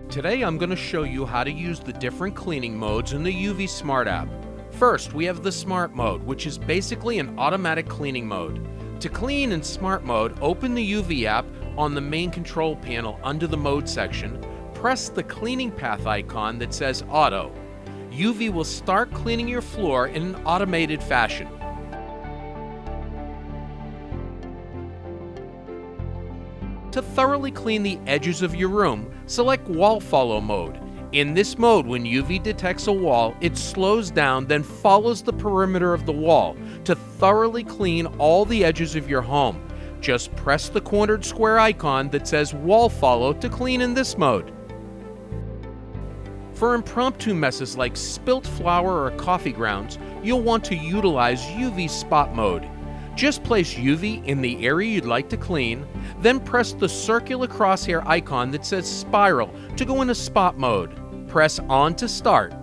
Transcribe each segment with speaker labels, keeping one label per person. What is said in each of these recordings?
Speaker 1: Today I'm going to show you how to use the different cleaning modes in the UV Smart app. First, we have the Smart mode, which is basically an automatic cleaning mode. To clean in Smart mode, open the UV app on the main control panel under the Mode section. Press the cleaning path icon that says Auto. UV will start cleaning your floor in an automated fashion. To thoroughly clean the edges of your room, select Wall Follow mode. In this mode, when UV detects a wall, it slows down, then follows the perimeter of the wall to thoroughly clean all the edges of your home. Just press the cornered square icon that says Wall Follow to clean in this mode. For impromptu messes like spilt flour or coffee grounds, you'll want to utilize UV Spot mode. Just place UV in the area you'd like to clean, then press the circular crosshair icon that says Spiral to go into Spot mode. Press On to start.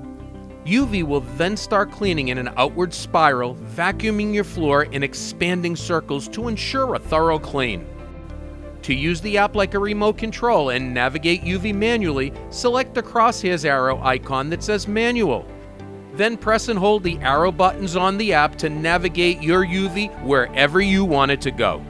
Speaker 1: UV will then start cleaning in an outward spiral, vacuuming your floor in expanding circles to ensure a thorough clean. To use the app like a remote control and navigate UV manually, select the crosshairs arrow icon that says Manual. Then press and hold the arrow buttons on the app to navigate your UV wherever you want it to go.